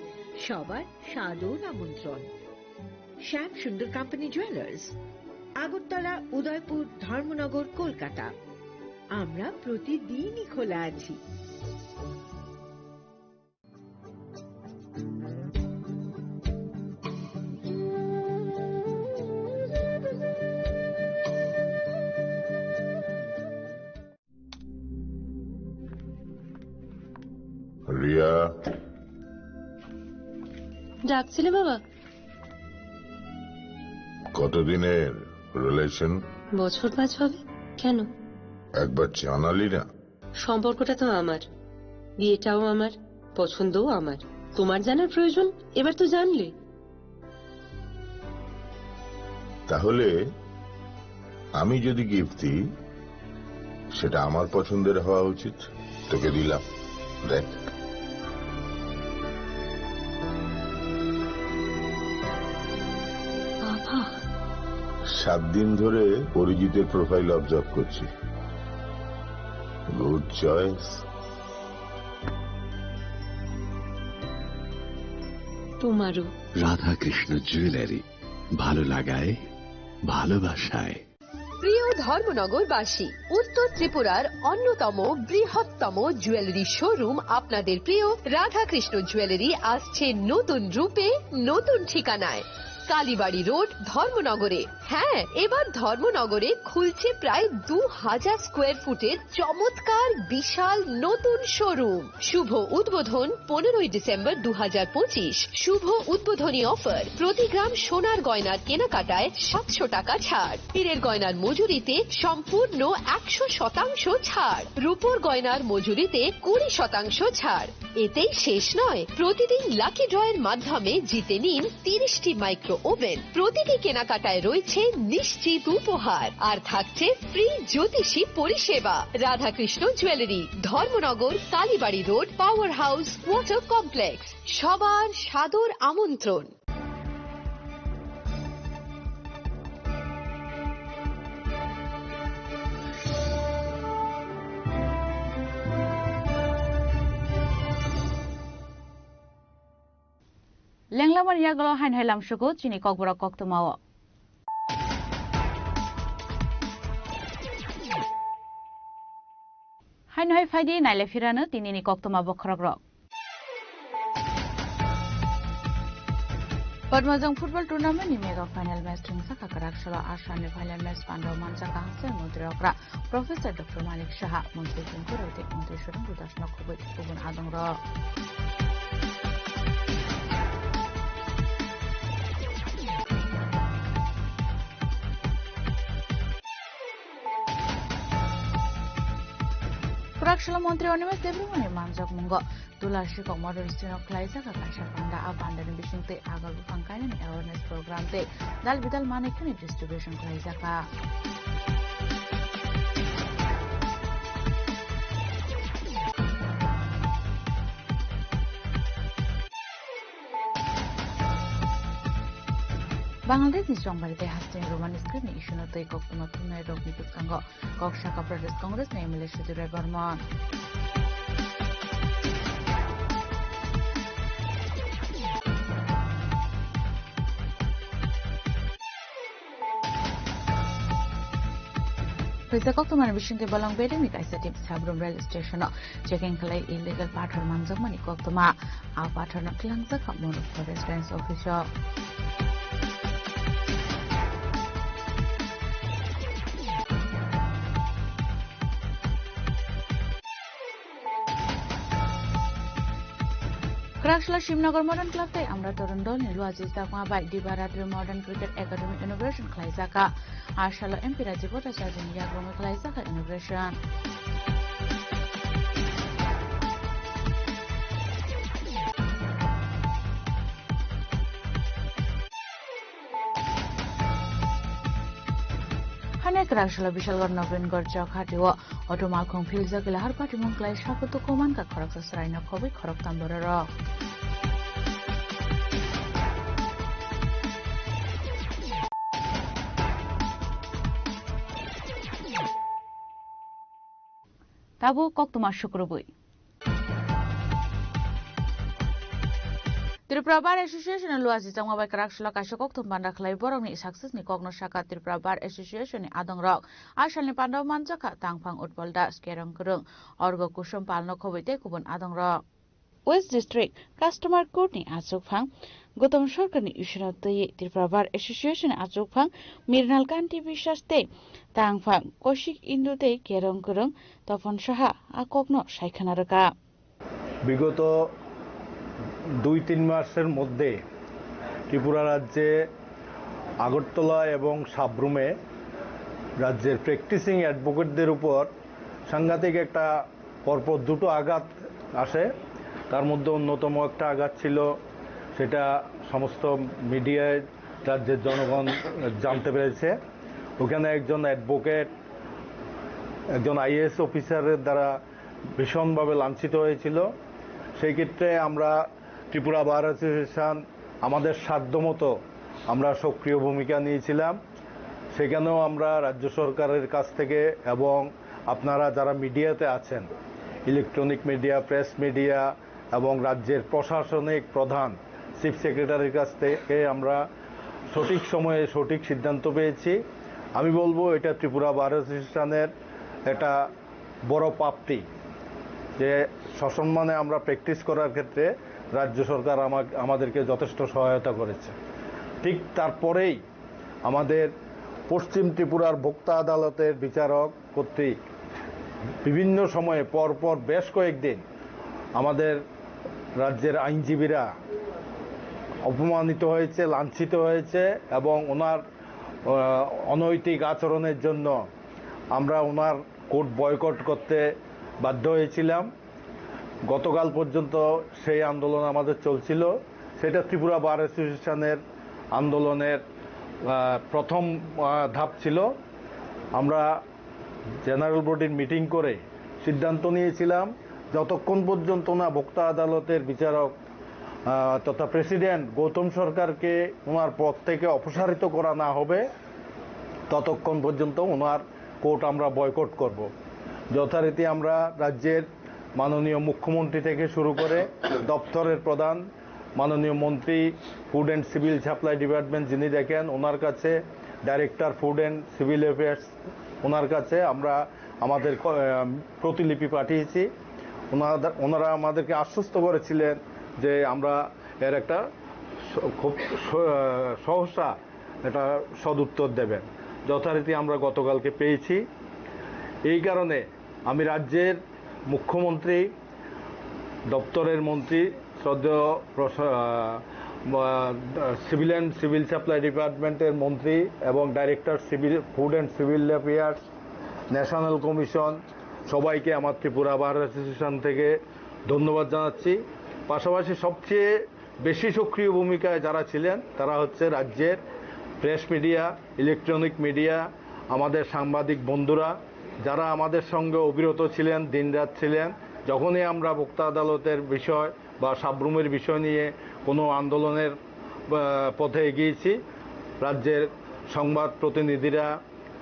সবার সাদর আমন্ত্রণ। শ্যাম সুন্দর কোম্পানি জুয়েলার্স, আগরতলা, উদয়পুর, ধর্মনগর, কলকাতা। আমরা প্রতিদিনই খোলা আছি। রিয়া, ডাকছিলে বাবা? কতদিনের রিলেশন? বছর 5 হবে। কেন? একবার জানালি না? সম্পর্কটা তো আমার, বিয়েটাও আমার, পছন্দও আমার। তোমার জানার প্রয়োজন এবার তো জানলে। তাহলে আমি যদি গিফট দিই সেটা আমার পছন্দের হওয়া উচিত। তোকে দিলাম, দেখ। বাবা, 7 দিন ধরে অরিজিতের প্রোফাইল অবজার্ভ করছি। Good choice. তোমারও। রাধাকৃষ্ণ জুয়েলারি, ভালো লাগায় ভালোবাসায়। প্রিয় ধর্মনগরবাসী, উত্তর ত্রিপুরার অন্যতম বৃহত্তম জুয়েলারি শোরুম আপনাদের প্রিয় রাধাকৃষ্ণ জুয়েলারি আসছে নতুন রূপে, নতুন ঠিকানায়। কালীবাড়ি রোড, ধর্মনগরে। হ্যাঁ, এবার ধর্মনগরে খুলছে প্রায় 2000 স্কোয়ার ফুটের চমৎকার বিশাল নতুন শোরুম। শুভ উদ্বোধন 15 ডিসেম্বর 2025। শুভ উদ্বোধনী অফার, প্রতি গ্রাম সোনার গয়নার কেনাকাটায় 700 টাকা ছাড়, হীরের গয়নার মজুরিতে সম্পূর্ণ 100% ছাড়, রূপোর গয়নার মজুরিতে 20% ছাড়। এতেই শেষ নয়, প্রতিদিন লাকি ড্রয়ের মাধ্যমে জিতে নিন 30টি মাইক্রো ওভেন। প্রতিটি কেনাকাটায় রয়েছে নিশ্চিত উপহার আর থাকছে ফ্রি জ্যোতিষী পরিষেবা। Radhakrishna jewellery, Dharmanagar, Kalibari road, power house, water complex. সবার সাদর আমন্ত্রণ। লেংলামান ইয়াগল হাইন হাইলাম সুকু চিনি ককবরা কক্তমাও হাইন হাই ফাইদি নাইলে ফিরানো তিনিনি কক্তমা বখরগ্র পদ্মজং football tournament ni mega final match thungsa kakarak shalo asani final match pando mancha kahse mudrokra professor dr malik shaha mantri jungkurote mantri shurung dudashna khoboi ubun adongro Prakshila Montri Onimas Debrumani Manjak Mungo, Tulashi Modern Stino Klaisa Kakasha Panda Abanda Bishinte Agal Pankain Awareness Program Day, Dal Vidal Manikuni Distribution Klaisaka. Bangladesh ni Jongbarite Hastin Roman script ni Ishunote Koktumatuna Rogni Kango, Kokshaka Pradesh Congress ni Militia Dure Barman. Kaisa Koktumani Bishin ke Balang Bedi mi kaisa tim Sabrum Rail Station checking kalai illegal pathor manjak mani Koktuma a pathor na klangja khamon forest range officer Krakshla Shimnagar Modern Club tay amra torondol ni luaji sakma bai Dibaratri Modern Cricket Academy inauguration khlaisaka Ashalo MP Rajipota Sajin Yagromi khlaisaka inauguration Hane Krakshla Bishalgar Novengor Chakhatio Automal Khong Philja Gilahar Party Mon Klai Shakutu Koman ka Kharaksa Sraina Khobi Kharak Tamborara Tabu Koktuma Shukrubui Tripura Bar Association luaji jangma bai Krakshla kaisa koktum banda khlai borok ni success ni kokno saka Tripura Bar Association ni adongrok asal ni pandaw manjaka tangphang utpalda skerang kurung orgo kusum palno khobite kubun adongrok West District Customer Court ni achukphang Gotom Sarkar ni ishrotei Tripura Bar Association ni achukphang Mirnal Kanti Bishaste tangphang Koshik Indute kerang kurung Topon Saha akokno saikhanaraka বিগত 2-3 মাসের মধ্যে ত্রিপুরা রাজ্যে আগরতলা এবং সাব্রুমে রাজ্যের প্র্যাকটিসিং অ্যাডভোকেটদের উপর সাংঘাতিক একটা পরপর দুটো আঘাত আসে তার মধ্যে অন্যতম একটা আঘাত ছিল সেটা সমস্ত মিডিয়ায় রাজ্যের জনগণ জানতে পেরেছে ওখানে একজন অ্যাডভোকেট একজন আইএএস অফিসারের দ্বারা ভীষণভাবে লাঞ্ছিত হয়েছিল সেই ক্ষেত্রে আমরা ত্রিপুরা বার অ্যাসোসিয়েশন আমাদের সাধ্যমতো আমরা সক্রিয় ভূমিকা নিয়েছিলাম সেখানেও আমরা রাজ্য সরকারের কাছ থেকে এবং আপনারা যারা মিডিয়াতে আছেন ইলেকট্রনিক মিডিয়া প্রেস মিডিয়া এবং রাজ্যের প্রশাসনিক প্রধান চিফ সেক্রেটারির কাছ থেকে আমরা সঠিক সময়ে সঠিক সিদ্ধান্ত পেয়েছি আমি বলবো এটা ত্রিপুরা বার অ্যাসোসিয়েশনের একটা বড় প্রাপ্তি যে সসম্মানে আমরা প্র্যাকটিস করার ক্ষেত্রে রাজ্য সরকার আমাদেরকে যথেষ্ট সহায়তা করেছে ঠিক তারপরেই আমাদের পশ্চিম ত্রিপুরার ভোক্তা আদালতের বিচারক কর্তৃক বিভিন্ন সময়ে পরপর বেশ কয়েকদিন আমাদের রাজ্যের আইনজীবীরা অপমানিত হয়েছে লাঞ্ছিত হয়েছে এবং ওনার অনৈতিক আচরণের জন্য আমরা ওনার কোর্ট বয়কট করতে বাধ্য হয়েছিলাম গতকাল পর্যন্ত সেই আন্দোলন আমাদের চলছিল সেটা ত্রিপুরা বার অ্যাসোসিয়েশনের আন্দোলনের প্রথম ধাপ ছিল আমরা জেনারেল বডির মিটিং করে সিদ্ধান্ত নিয়েছিলাম যতক্ষণ পর্যন্ত না ভোক্তা আদালতের বিচারক তথা প্রেসিডেন্ট গৌতম সরকারকে ওনার পদ থেকে অপসারিত করা না হবে ততক্ষণ পর্যন্ত ওনার কোর্ট আমরা বয়কট করব যথারীতি আমরা রাজ্যের মাননীয় মুখ্যমন্ত্রী থেকে শুরু করে দপ্তরের প্রধান মাননীয় মন্ত্রী food and civil supply department যিনি দেখেন ওনার কাছে director food and civil affairs ওনার কাছে আমরা আমাদের প্রতিলিপি পাঠিয়েছি ওনারা আমাদেরকে আশ্বস্ত করেছিলেন যে আমরা এর একটা খুব সহসা একটা সদুত্তর দেবেন যথারীতি আমরা গতকালকে পেয়েছি এই কারণে আমি রাজ্যের মুখ্যমন্ত্রী দপ্তরের মন্ত্রী শ্রদ্ধেয় সিভিল অ্যান্ড সিভিল সাপ্লাই ডিপার্টমেন্টের মন্ত্রী এবং director civil food and civil affairs national commission সবাইকে আমার ত্রিপুরা বার অ্যাসোসিয়েশন থেকে ধন্যবাদ জানাচ্ছি পাশাপাশি সবচেয়ে বেশি সক্রিয় ভূমিকায় যারা ছিলেন তারা হচ্ছে রাজ্যের প্রেস মিডিয়া ইলেকট্রনিক মিডিয়া আমাদের সাংবাদিক বন্ধুরা যারা আমাদের সঙ্গে অবিরত ছিলেন দিনরাত ছিলেন যখনই আমরা ভোক্তা আদালতের বিষয় বা সাব্রুমের বিষয় নিয়ে কোনো আন্দোলনের পথে এগিয়েছি রাজ্যের সংবাদ প্রতিনিধিরা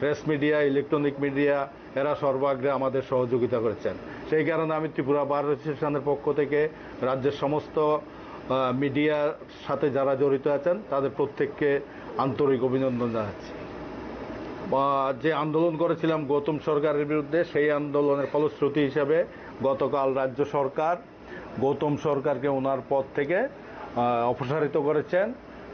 প্রেস মিডিয়া ইলেকট্রনিক মিডিয়া এরা সর্বাগ্রে আমাদের সহযোগিতা করেছেন সেই কারণে আমি ত্রিপুরা বার অ্যাসোসিয়েশনের পক্ষ থেকে রাজ্যের সমস্ত মিডিয়ার সাথে যারা জড়িত আছেন তাদের প্রত্যেককে আন্তরিক অভিনন্দন জানাচ্ছি যে আন্দোলন করেছিলাম গৌতম সরকারের বিরুদ্ধে, সেই আন্দোলনের ফলশ্রুতি হিসেবে গতকাল রাজ্য সরকার গৌতম সরকারকে ওনার পদ থেকে অপসারিত করেছেন।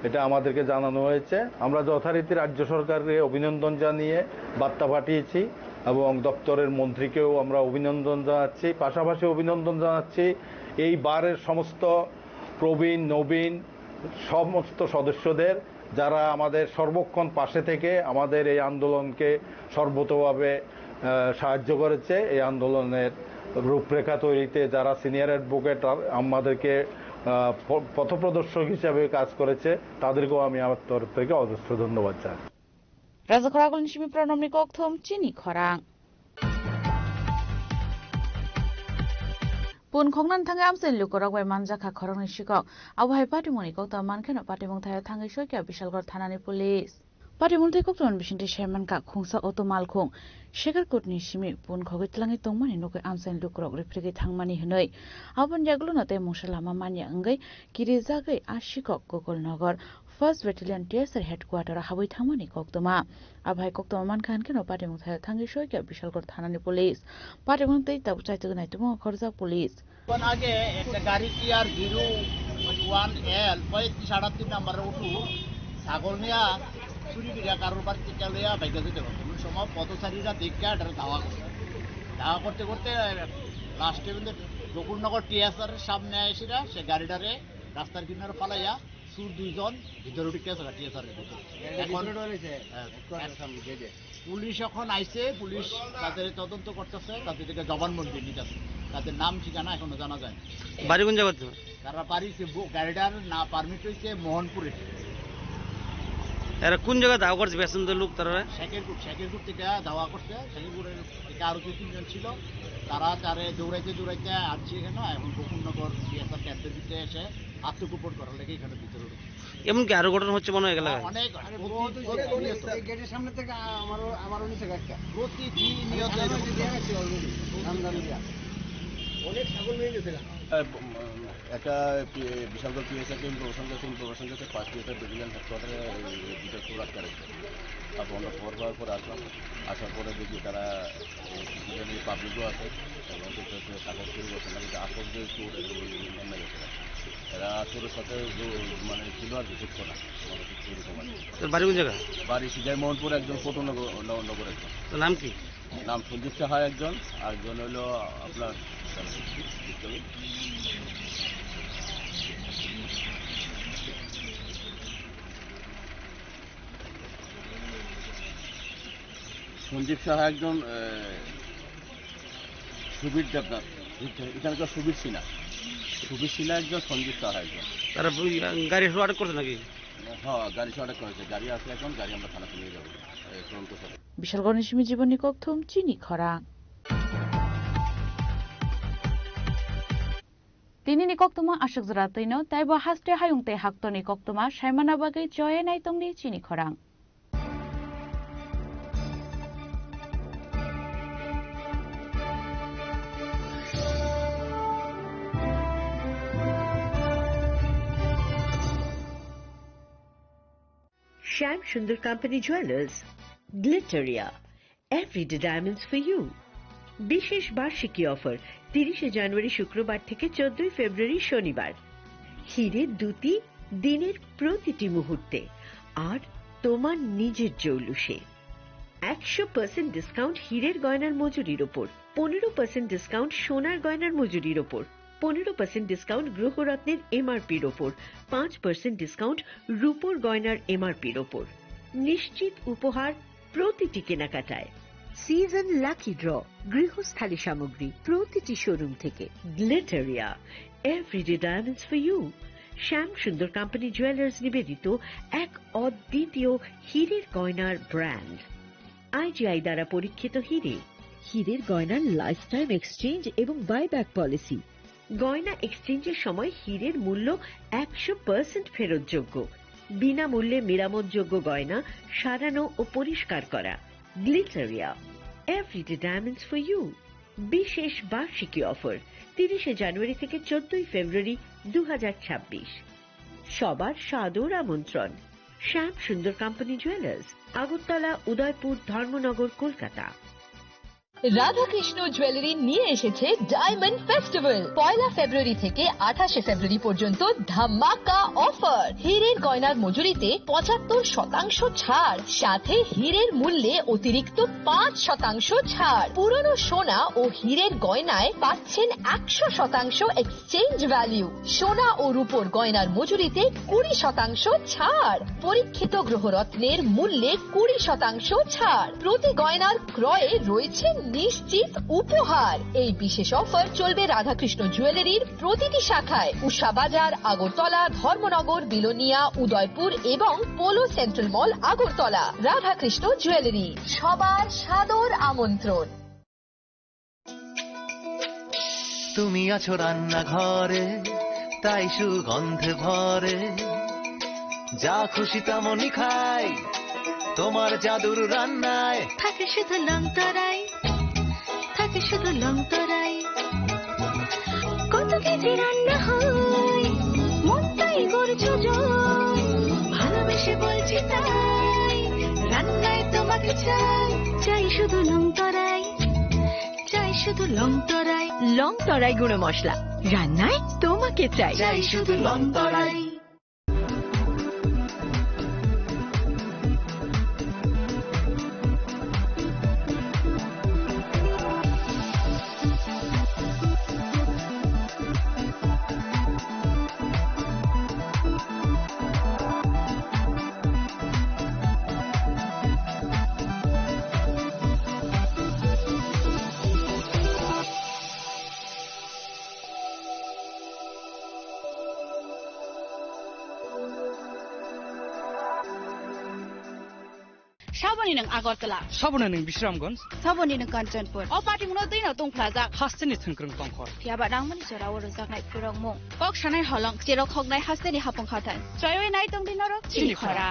এটা আমাদেরকে জানানো হয়েছে। আমরা যথারীতি রাজ্য সরকারকে অভিনন্দন জানিয়ে বার্তা পাঠিয়েছি এবং দপ্তরের মন্ত্রীকেও আমরা অভিনন্দন জানাচ্ছি। পাশাপাশি অভিনন্দন জানাচ্ছি এই বারের সমস্ত প্রবীণ নবীন সমস্ত সদস্যদের, যারা আমাদের সর্বক্ষণ পাশে থেকে আমাদের এই আন্দোলনকে সর্বতোভাবে সাহায্য করেছে। এই আন্দোলনের রূপরেখা তৈরিতে যারা সিনিয়র অ্যাডভোকেট আমাদেরকে পথপ্রদর্শক হিসাবে কাজ করেছে, তাদেরকেও আমি আমার তরফ থেকে অজস্র ধন্যবাদ জানাই। রাজা খরাগল নিশিমি প্রণমনি ককথম চিনি খরাং পুন খংনান থাঙ্গে আমসেন লুকরক বাই মানজাখা খরং নিশিকক আবহাই পাটিমনি ককথম মানখেন পাটিমং থায় থাঙ্গে সৈকিয়া বিশালগড় থানানি পুলিশ পাটিমন্ত্রী ককথম বিশিন্টি শেরমানকা খুংসা অটো মালখুং শেখারকোট নিশিমি পুন খগৈতলাঙি তংমানি নকই আমসেন লুকরক রিফ্রিগি থাংমানি হनै আবন জাগলুনাতে মশালামা মানিয়া अंगै किरिजागै आशिকক Gokulnagar first battalion TSR headquarter हाबै थांमानि कक्तमा आबहाय कक्तमा मानखान केनो पाटिमं थाय थांगि सयकिया বিশালগড় থানানি পুলিশ पाटिमं तै ताबु चाइतगो नाइतुमो खरजा पुलिश কোন আগে একটা গাড়ি টিআর 01L 35 নাম্বার উঠু ছাগল নিয়া চুরি বিরা কারোর বাড়িতে চালিয়া বাইকে যেতে হবে। কোন সময় পথচারীরা দেখে এটা ধাওয়া করতে করতে লাস্টে গোকুলনগর টিএসআর এর সামনে এসেরা সে গাড়িটারে রাস্তার কিনারে ফালাইয়া সুর দুইজন ভিতরে ঢুকে আছে টিএসআর এর ভিতরে। এখন পুলিশ এখন আইছে, পুলিশ তাদের তদন্ত করতেছে, তাদের থেকে জবানবন্দি নিতেছে। তাদের নাম ঠিকানা এখনো জানা যায় না। বাড়ি কোন জায়গা? তারা বাড়ি গাড়িটার না পারমিট হয়েছে মোহনপুরে। এরা কোন জায়গা দাওয়া করছে প্যাসেঞ্জার লোক? তারা শেখেরপুর থেকে দাওয়া করছে। শেখেরপুরের থেকে আরো 2-3 জন ছিল, তারা তারে দৌড়াইতে আসছে এখানে। এখন গোকুলনগর টিএসআর ক্যাম্পের ভিতরে এসে আত্মগোপন করার লেগে এখানে ভিতরে এমনকি আরো ঘটনা হচ্ছে মনে হয় এলাকায় অনেক গেটের সামনে থেকে আমারও নিচে গাড়িটা প্রতিনিয়ত অনেক ছাগল নিয়ে গেছে। একটা বিশালগড় টিএসআর ইনফরমেশন গেছে ফার্স্ট টিএসআর ব্যাটালিয়ন হেডকোয়ার্টারে দুটো চোর আটকা রেখেছে। তারপর আমরা খবর পাওয়ার পর আসার পরে দেখি তারা পাবলিকও আছে এবং কাগজ চুরি করছে না, কিন্তু আসল যে চোর নাই এরা চোরের সাথে মানে ছিল আর কিছু না। বাড়ি কোন জায়গা? বাড়ি সিজাই মোহনপুর, একজন ফটোনগর একজন। নাম কি? নাম সঞ্জীব সাহা একজন, আরেকজন হলো আপনার সঞ্জীব সাহা একজন, সুবীর দেবনাথ এখানকার সুবীর সিনহা একজন, সঞ্জীব সাহা একজন। তারা গাড়ি আটক করছে নাকি? হ্যাঁ, গাড়ি আটক করেছে। গাড়ি আছে এখন, গাড়ি আমরা থানাতে নিয়ে যাবো তদন্ত করে। বিশালগড় নিশিমি জীবনী ককথম চিনি খরা তিনিনি কক্তমা আশক জরাতৈনো তাইব হাস্তে হায়ুংতে হাক্তনি কক্তমা সাইমানাবাগৈ জয়ে নাইতংনি চিনি খরাং Shyam Sundar Company Jewelers, Glitteria, everyday diamonds for you. বিশেষ বার্ষিকী অফার 30 জানুয়ারি শুক্রবার থেকে 14 ফেব্রুয়ারি শনিবার। হীরের দুটি দিনের প্রতিটি মুহূর্তে আর তোমার নিজের জৌলুসে। 100% ডিসকাউন্ট হীরের গয়নার মজুরির ওপর, 15% ডিসকাউন্ট সোনার গয়নার মজুরির ওপর, 15% ডিসকাউন্ট গ্রহরত্নের এমআরপির ওপর, 5% ডিসকাউন্ট রূপোর গয়নার এমআরপির ওপর। নিশ্চিত উপহার প্রতিটি কেনাকাটায়। সিজন লাকি ড্র গৃহস্থালী সামগ্রী প্রতিটি শোরুম থেকে। Glitteria, everyday diamonds for you. Shyam Sundar company jewellers নিবেদিত এক অদ্বিতীয় হীরের গয়নার ব্র্যান্ড। আইজিআই দ্বারা পরীক্ষিত হীরে। হীরের গয়নার লাইফ টাইম এক্সচেঞ্জ এবং বাইব্যাক পলিসি। গয়না এক্সচেঞ্জের সময় হীরের মূল্য 100% ফেরতযোগ্য। বিনামূল্যে মেরামতযোগ্য গয়না সারানো ও পরিষ্কার করা। Glitteria, everyday diamonds for you. বিশেষ বার্ষিকী অফার 30 জানুয়ারি থেকে 14 ফেব্রুয়ারি 2026। সবার সাদর আমন্ত্রণ। শ্যাম Sundar company jewellers, Agartala, Udaipur, Dharmanagar, Kolkata. Radhakrishna jewellery নিয়ে এসেছে ডায়মন্ড ফেস্টিভ্যাল। 1 ফেব্রুয়ারি থেকে 28 ফেব্রুয়ারি পর্যন্ত ধামাকা অফার। হীরের গয়নার মজুরিতে 75% ছাড়, সাথে হীরের মূল্যে অতিরিক্ত 5% ছাড়। পুরনো সোনা ও হীরের গয়নায় পাচ্ছেন 100% এক্সচেঞ্জ ভ্যালু। সোনা ও রূপোর গয়নার মজুরিতে 20% ছাড়। পরীক্ষিত গ্রহরত্নের মূল্যে 20% ছাড়। প্রতি গয়নার ক্রয়ে রয়েছে নিশ্চিত উপহার। এই বিশেষ অফার চলবে রাধাকৃষ্ণ জুয়েলারির প্রতিটি শাখায়, উষা বাজার, আগরতলা, ধর্মনগর, বিলোনিয়া, উদয়পুর এবং পোলো সেন্ট্রাল মল, আগরতলা। রাধাকৃষ্ণ জুয়েলারি, সবার সাদর আমন্ত্রণ। তুমি আছো রান্নাঘরে, তাই সুগন্ধে ভরে, যা খুশি তেমনই খাই তোমার জাদুর রান্নায়। থাকে শুধু লংতরাই, থাকে শুধু লংতরাই, কত কেজি রান্না হয় মনটাই করছো জয়। ভালোবেসে বলছি তাই, রান্নায় তোমাকে চাই, চাই শুধু লংতরাই, চাই শুধু লংতরাই। লংতরাই গুঁড়ো মশলা, রান্নায় তোমাকে চাই, চাই শুধু লংতরাই। Saboni ng Agortala, Saboni ng Bisramganj, Saboni ng Kanchanpur, O pati mo na din na tong plaza. Hasteni Thinkrang Tongkor. Kaya ba nang man sira wala sa nai purong mo. Kok sanay halong sira kog nai hasteni hapong khatan. Choy nai tong dinaro. Chili khora.